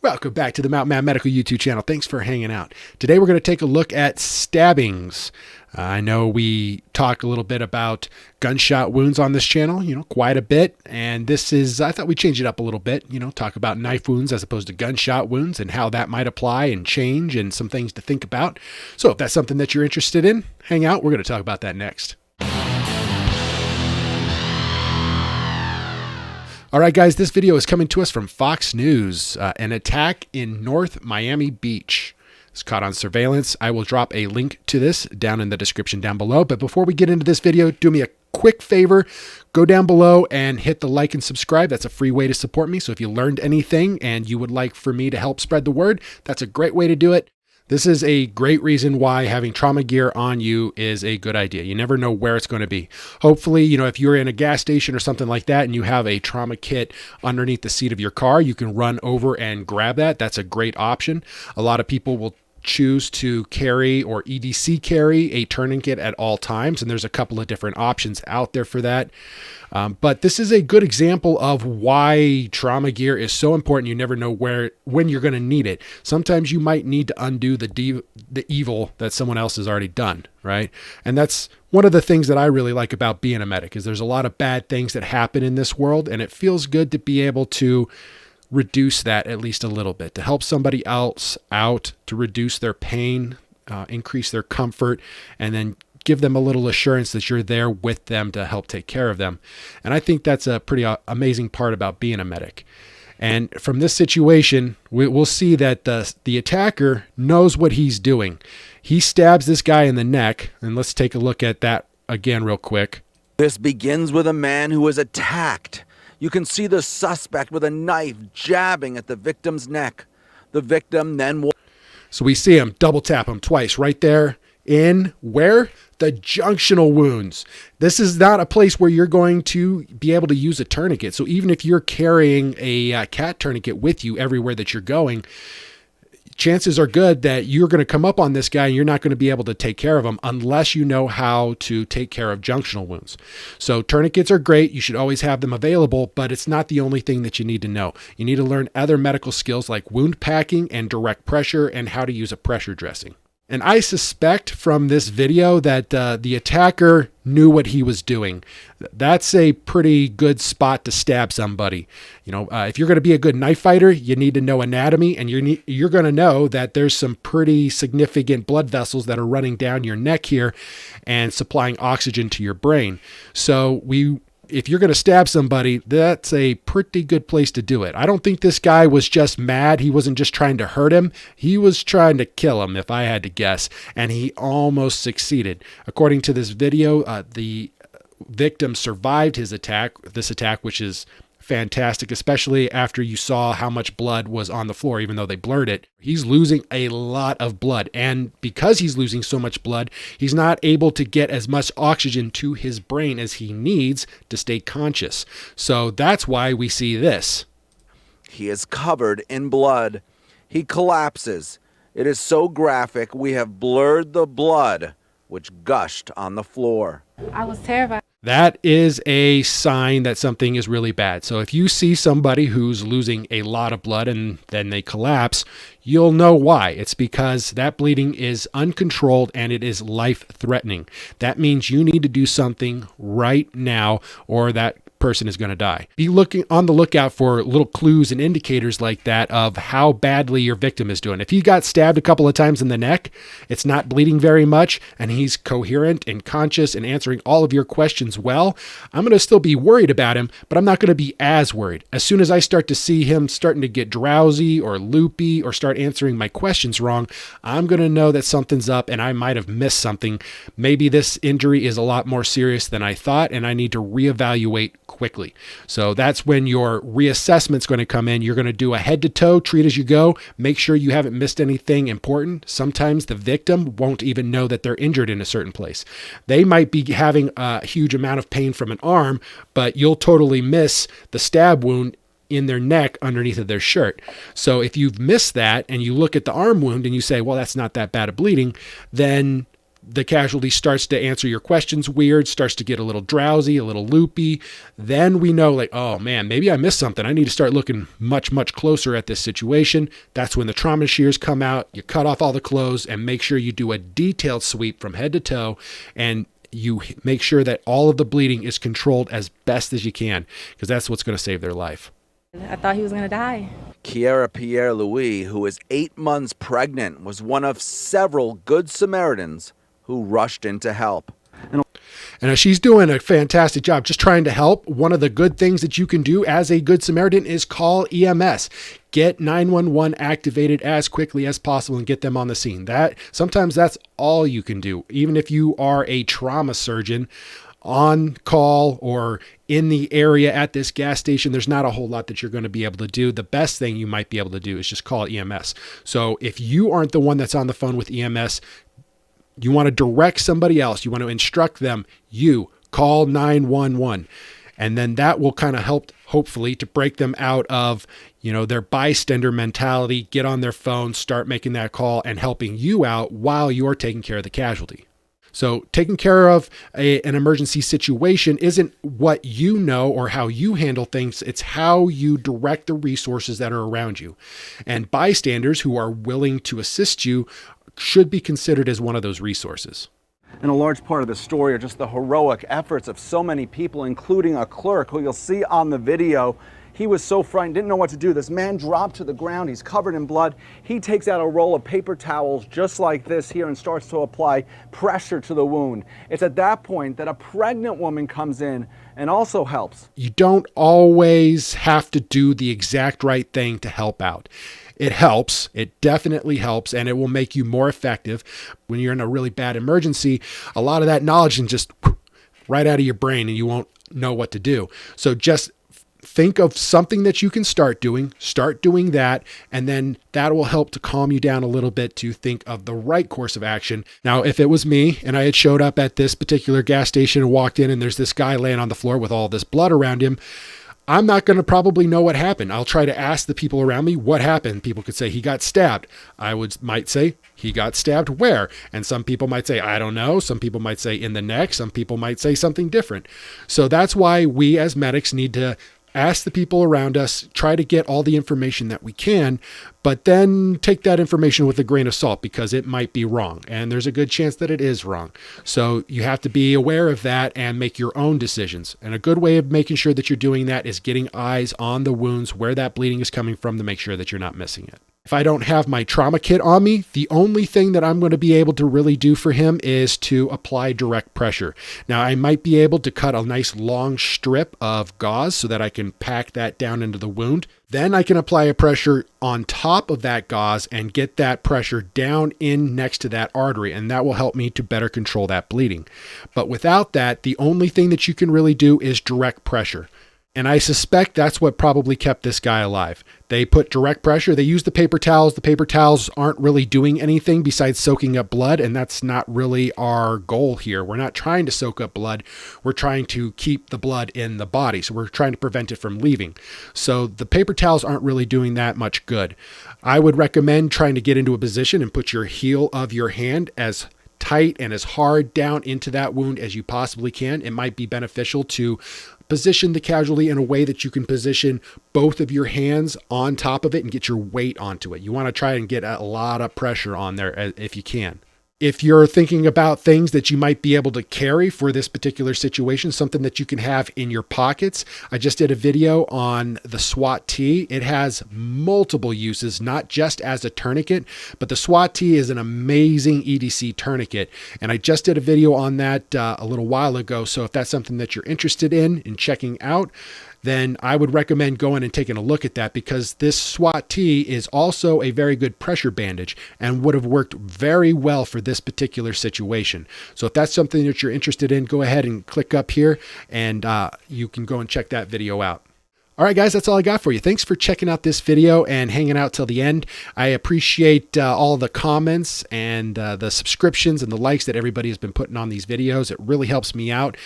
Welcome back to the Mountain Man Medical YouTube channel. Thanks for hanging out. Today we're going to take a look at stabbings. I know we talk a little bit about gunshot wounds on this channel, quite a bit. And I thought we'd change it up a little bit, talk about knife wounds as opposed to gunshot wounds and how that might apply and change and some things to think about. So if that's something that you're interested in, hang out. We're going to talk about that next. All right, guys, this video is coming to us from Fox News. An attack in North Miami Beach. It's caught on surveillance. I will drop a link to this down in the description down below. But before we get into this video, do me a quick favor. Go down below and hit the like and subscribe. That's a free way to support me. So if you learned anything and you would like for me to help spread the word, that's a great way to do it. This is a great reason why having trauma gear on you is a good idea. You never know where it's going to be. Hopefully, if you're in a gas station or something like that and you have a trauma kit underneath the seat of your car, you can run over and grab that. That's a great option. A lot of people will choose to carry or EDC carry a tourniquet at all times. And there's a couple of different options out there for that. But this is a good example of why trauma gear is so important. You never know when you're going to need it. Sometimes you might need to undo the evil that someone else has already done, right? And that's one of the things that I really like about being a medic is there's a lot of bad things that happen in this world, and it feels good to be able to reduce that at least a little bit, to help somebody else out, to reduce their pain, increase their comfort, and then give them a little assurance that you're there with them to help take care of them. And I think that's a pretty amazing part about being a medic. And from this situation, we'll see that the attacker knows what he's doing. He stabs this guy in the neck, and let's take a look at that again real quick. This begins with a man who was attacked. You can see the suspect with a knife jabbing at the victim's neck. The victim then... So we see him double tap him twice right there in where? The junctional wounds. This is not a place where you're going to be able to use a tourniquet. So even if you're carrying a cat tourniquet with you everywhere that you're going, chances are good that you're going to come up on this guy and you're not going to be able to take care of him unless you know how to take care of junctional wounds. So tourniquets are great. You should always have them available, but it's not the only thing that you need to know. You need to learn other medical skills like wound packing and direct pressure and how to use a pressure dressing. And I suspect from this video that the attacker knew what he was doing. That's a pretty good spot to stab somebody. If you're going to be a good knife fighter, you need to know anatomy, and you're going to know that there's some pretty significant blood vessels that are running down your neck here and supplying oxygen to your brain. So if you're going to stab somebody, that's a pretty good place to do it. I don't think this guy was just mad. He wasn't just trying to hurt him. He was trying to kill him, if I had to guess, and he almost succeeded. According to this video, the victim survived this attack, which is fantastic, especially after you saw how much blood was on the floor, even though they blurred it. He's losing a lot of blood. And because he's losing so much blood, he's not able to get as much oxygen to his brain as he needs to stay conscious. So that's why we see this. He is covered in blood. He collapses. It is so graphic, we have blurred the blood which gushed on the floor. I was terrified. That is a sign that something is really bad. So if you see somebody who's losing a lot of blood and then they collapse, you'll know why. It's because that bleeding is uncontrolled and it is life-threatening. That means you need to do something right now or that person is going to die. Be looking on the lookout for little clues and indicators like that of how badly your victim is doing. If he got stabbed a couple of times in the neck, it's not bleeding very much, and he's coherent and conscious and answering all of your questions well, I'm going to still be worried about him, but I'm not going to be as worried. As soon as I start to see him starting to get drowsy or loopy or start answering my questions wrong, I'm going to know that something's up and I might have missed something. Maybe this injury is a lot more serious than I thought, and I need to reevaluate quickly. So that's when your reassessment is going to come in. You're going to do a head-to-toe, treat as you go, make sure you haven't missed anything important. Sometimes the victim won't even know that they're injured in a certain place. They might be having a huge amount of pain from an arm, but you'll totally miss the stab wound in their neck underneath of their shirt. So if you've missed that and you look at the arm wound and you say, well, that's not that bad of bleeding, then the casualty starts to answer your questions weird, starts to get a little drowsy, a little loopy, then we know, like, oh man, maybe I missed something. I need to start looking much, much closer at this situation. That's when the trauma shears come out. You cut off all the clothes and make sure you do a detailed sweep from head to toe, and you make sure that all of the bleeding is controlled as best as you can, because that's what's going to save their life. I thought he was going to die. Kiera Pierre-Louis, who is 8 months pregnant, was one of several Good Samaritans who rushed in to help. And she's doing a fantastic job just trying to help. One of the good things that you can do as a Good Samaritan is call EMS. Get 911 activated as quickly as possible and get them on the scene. Sometimes that's all you can do. Even if you are a trauma surgeon on call or in the area at this gas station, there's not a whole lot that you're going to be able to do. The best thing you might be able to do is just call EMS. So if you aren't the one that's on the phone with EMS, you want to direct somebody else, you want to instruct them, you call 911. And then that will kind of help, hopefully, to break them out of, their bystander mentality, get on their phone, start making that call and helping you out while you're taking care of the casualty. So taking care of an emergency situation isn't what you know or how you handle things. It's how you direct the resources that are around you. And bystanders who are willing to assist you should be considered as one of those resources. And a large part of the story are just the heroic efforts of so many people, including a clerk who you'll see on the video. He was so frightened, didn't know what to do. This man dropped to the ground. He's covered in blood. He takes out a roll of paper towels just like this here and starts to apply pressure to the wound. It's at that point that a pregnant woman comes in and also helps. You don't always have to do the exact right thing to help out. It helps. It definitely helps, and it will make you more effective. When you're in a really bad emergency, a lot of that knowledge can just right out of your brain and you won't know what to do. So just think of something that you can start doing that, and then that will help to calm you down a little bit to think of the right course of action. Now, if it was me and I had showed up at this particular gas station and walked in and there's this guy laying on the floor with all this blood around him, I'm not going to probably know what happened. I'll try to ask the people around me what happened. People could say he got stabbed. Might say he got stabbed where? And some people might say, I don't know. Some people might say in the neck. Some people might say something different. So that's why we as medics need to ask the people around us, try to get all the information that we can, but then take that information with a grain of salt because it might be wrong. And there's a good chance that it is wrong. So you have to be aware of that and make your own decisions. And a good way of making sure that you're doing that is getting eyes on the wounds, where that bleeding is coming from, to make sure that you're not missing it. If I don't have my trauma kit on me, the only thing that I'm going to be able to really do for him is to apply direct pressure. Now, I might be able to cut a nice long strip of gauze so that I can pack that down into the wound. Then I can apply a pressure on top of that gauze and get that pressure down in next to that artery, and that will help me to better control that bleeding. But without that, the only thing that you can really do is direct pressure. And I suspect that's what probably kept this guy alive. They put direct pressure. They used the paper towels. The paper towels aren't really doing anything besides soaking up blood, and that's not really our goal here. We're not trying to soak up blood. We're trying to keep the blood in the body, so we're trying to prevent it from leaving. So the paper towels aren't really doing that much good. I would recommend trying to get into a position and put your heel of your hand as tight and as hard down into that wound as you possibly can. It might be beneficial to position the casualty in a way that you can position both of your hands on top of it and get your weight onto it. You want to try and get a lot of pressure on there if you can. If you're thinking about things that you might be able to carry for this particular situation, something that you can have in your pockets, I just did a video on the SWAT-T. It has multiple uses, not just as a tourniquet, but the SWAT-T is an amazing EDC tourniquet. And I just did a video on that a little while ago. So if that's something that you're interested in checking out, then I would recommend going and taking a look at that, because this SWAT-T is also a very good pressure bandage and would have worked very well for this particular situation. So if that's something that you're interested in, go ahead and click up here and you can go and check that video out. All right, guys, that's all I got for you. Thanks for checking out this video and hanging out till the end. I appreciate all the comments and the subscriptions and the likes that everybody has been putting on these videos. It really helps me out.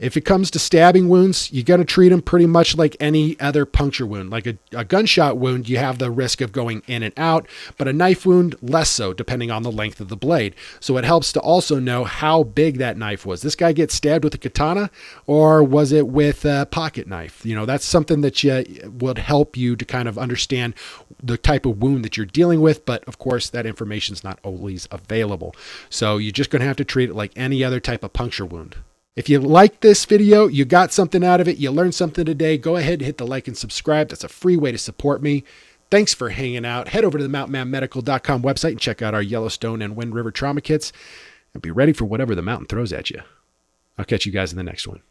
If it comes to stabbing wounds, you got to treat them pretty much like any other puncture wound. Like a gunshot wound, you have the risk of going in and out, but a knife wound, less so, depending on the length of the blade. So it helps to also know how big that knife was. This guy gets stabbed with a katana, or was it with a pocket knife? You know, that's something that would help you to kind of understand the type of wound that you're dealing with. But of course, that information is not always available. So you're just going to have to treat it like any other type of puncture wound. If you like this video, you got something out of it, you learned something today, go ahead and hit the like and subscribe. That's a free way to support me. Thanks for hanging out. Head over to the mountainmanmedical.com website and check out our Yellowstone and Wind River trauma kits and be ready for whatever the mountain throws at you. I'll catch you guys in the next one.